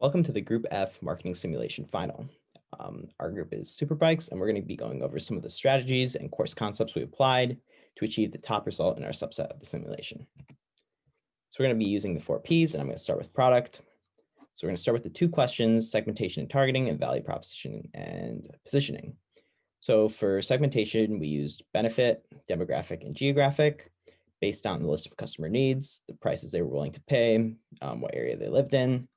Welcome to the Group F Marketing Simulation Final. Our group is Superbikes, and we're going to be going over some of the strategies and course concepts we applied to achieve the top result in our subset of the simulation. So we're going to be using the 4 Ps, and I'm going to start with product. So we're going to start with the 2 questions: segmentation and targeting, and value proposition and positioning. So for segmentation, we used benefit, demographic, and geographic based on the list of customer needs, the prices they were willing to pay, what area they lived in.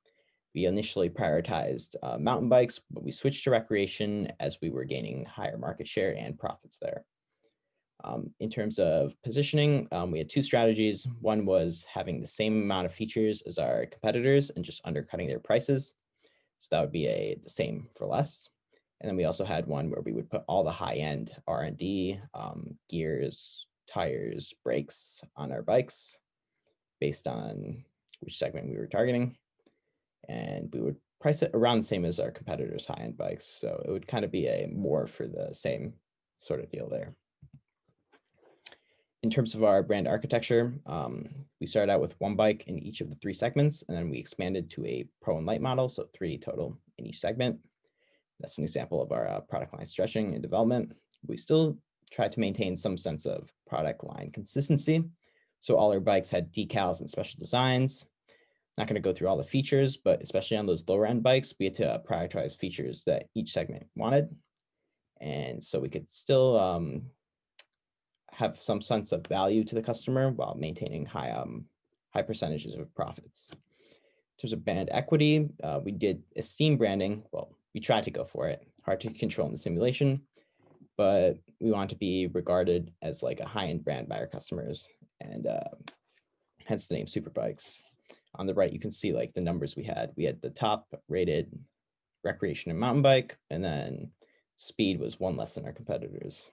We initially prioritized mountain bikes, but we switched to recreation as we were gaining higher market share and profits there. In terms of positioning, we had 2 strategies. One was having the same amount of features as our competitors and just undercutting their prices. So that would be the same for less. And then we also had one where we would put all the high-end R&D, gears, tires, brakes on our bikes based on which segment we were targeting. And we would price it around the same as our competitors' high-end bikes. So it would kind of be a more for the same sort of deal there. In terms of our brand architecture, we started out with 1 bike in each of the 3 segments, and then we expanded to a Pro and Light model, so 3 total in each segment. That's an example of our product line stretching and development. We still tried to maintain some sense of product line consistency. So all our bikes had decals and special designs. Not going to go through all the features, but especially on those lower end bikes, we had to prioritize features that each segment wanted. And so we could still have some sense of value to the customer while maintaining high percentages of profits. In terms of brand equity, we did esteem branding. Well, we tried to go for it. Hard to control in the simulation, but we want to be regarded as like a high-end brand by our customers, and hence the name Superbikes. On the right, you can see like the numbers we had. We had the top rated recreation and mountain bike, and then speed was 1 less than our competitors.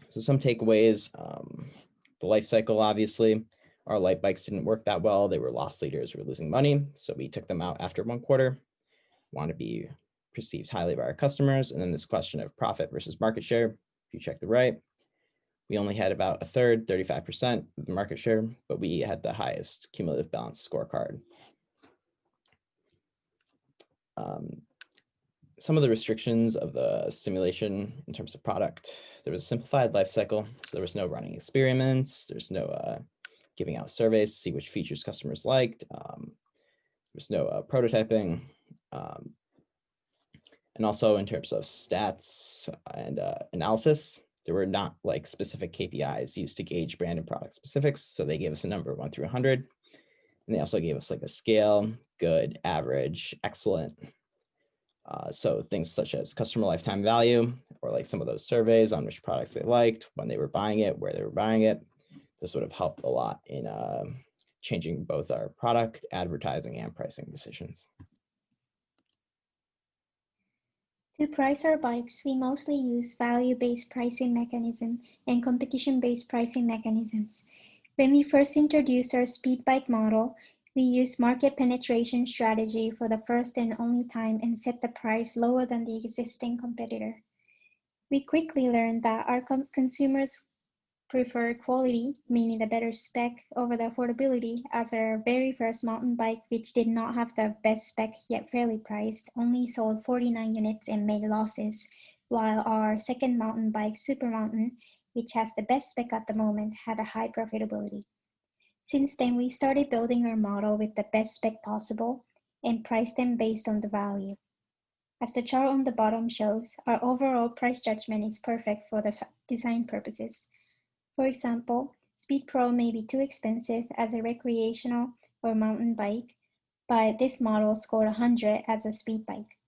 So some takeaways, the life cycle, obviously, our light bikes didn't work that well. They were loss leaders, we were losing money. So we took them out after 1 quarter, want to be perceived highly by our customers. And then this question of profit versus market share, if you check the right, we only had about a third, 35% of the market share, but we had the highest cumulative balance scorecard. Some of the restrictions of the simulation in terms of product: there was a simplified life cycle, so there was no running experiments, there's no giving out surveys to see which features customers liked, there's no prototyping, and also in terms of stats and analysis, there were not like specific KPIs used to gauge brand and product specifics. So they gave us a number 1 through 100. And they also gave us like a scale: good, average, excellent. So things such as customer lifetime value, or like some of those surveys on which products they liked, when they were buying it, where they were buying it. This would have helped a lot in changing both our product, advertising, and pricing decisions. To price our bikes, we mostly use value-based pricing mechanism and competition-based pricing mechanisms. When we first introduced our speed bike model, we used market penetration strategy for the first and only time and set the price lower than the existing competitor. We quickly learned that our consumers prefer quality, meaning the better spec, over the affordability, as our very first mountain bike, which did not have the best spec yet fairly priced, only sold 49 units and made losses, while our second mountain bike, Super Mountain, which has the best spec at the moment, had a high profitability. Since then, we started building our model with the best spec possible and priced them based on the value. As the chart on the bottom shows, our overall price judgment is perfect for the design purposes. For example, Speed Pro may be too expensive as a recreational or mountain bike, but this model scored 100 as a speed bike.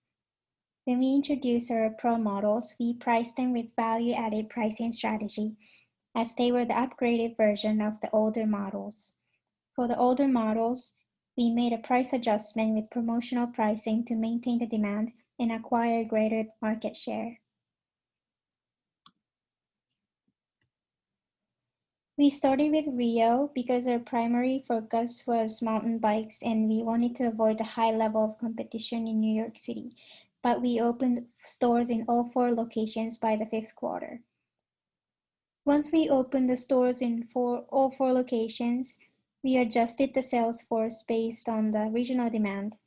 When we introduced our Pro models, we priced them with value-added pricing strategy, as they were the upgraded version of the older models. For the older models, we made a price adjustment with promotional pricing to maintain the demand and acquire greater market share. We started with Rio because our primary focus was mountain bikes and we wanted to avoid the high level of competition in New York City, but we opened stores in all 4 locations by the 5th quarter. Once we opened the stores in all 4 locations, We adjusted the sales force based on the regional demand.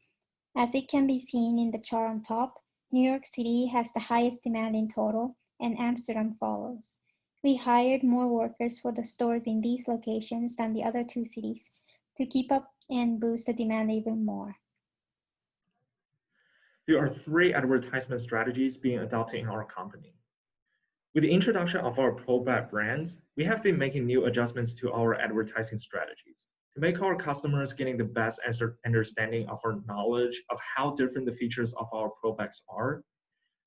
As it can be seen in the chart on top, New York City has the highest demand in total, and Amsterdam follows. We hired more workers for the stores in these locations than the other two cities to keep up and boost the demand even more. There are 3 advertisement strategies being adopted in our company. With the introduction of our pro-bag brands, we have been making new adjustments to our advertising strategies to make our customers getting the best understanding of our knowledge of how different the features of our pro-bags are,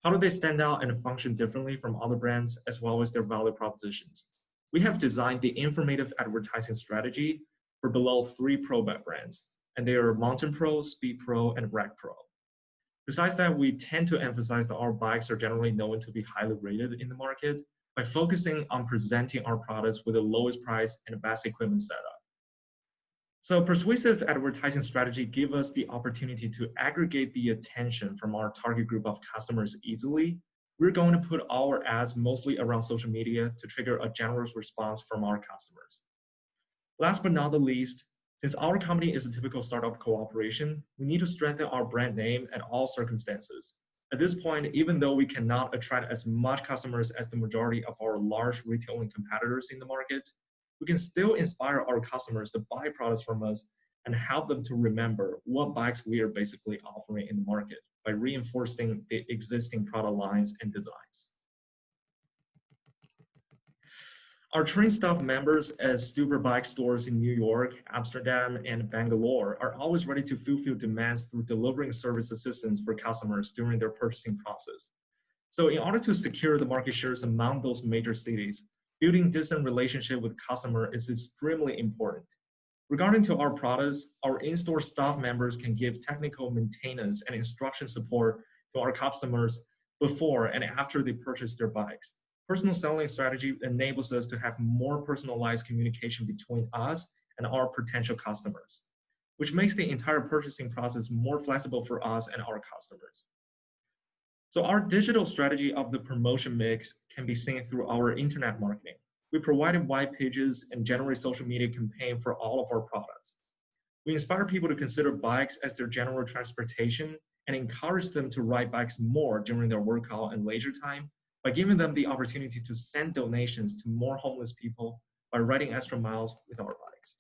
how do they stand out and function differently from other brands, as well as their value propositions. We have designed the informative advertising strategy for below 3 pro-bag brands, and they are Mountain Pro, Speed Pro, and Rack Pro. Besides that, we tend to emphasize that our bikes are generally known to be highly rated in the market by focusing on presenting our products with the lowest price and the best equipment setup. So persuasive advertising strategy gives us the opportunity to aggregate the attention from our target group of customers easily. We're going to put our ads mostly around social media to trigger a generous response from our customers. Last but not the least, since our company is a typical startup cooperation, we need to strengthen our brand name at all circumstances. At this point, even though we cannot attract as much customers as the majority of our large retailing competitors in the market, we can still inspire our customers to buy products from us and help them to remember what bikes we are basically offering in the market by reinforcing the existing product lines and designs. Our trained staff members at Super Bike stores in New York, Amsterdam, and Bangalore are always ready to fulfill demands through delivering service assistance for customers during their purchasing process. So in order to secure the market shares among those major cities, building decent relationship with customer is extremely important. Regarding to our products, our in-store staff members can give technical maintenance and instruction support to our customers before and after they purchase their bikes. Personal selling strategy enables us to have more personalized communication between us and our potential customers, which makes the entire purchasing process more flexible for us and our customers. So our digital strategy of the promotion mix can be seen through our internet marketing. We provided white pages and generate social media campaign for all of our products. We inspire people to consider bikes as their general transportation and encourage them to ride bikes more during their workout and leisure time by giving them the opportunity to send donations to more homeless people by riding extra miles with our bikes.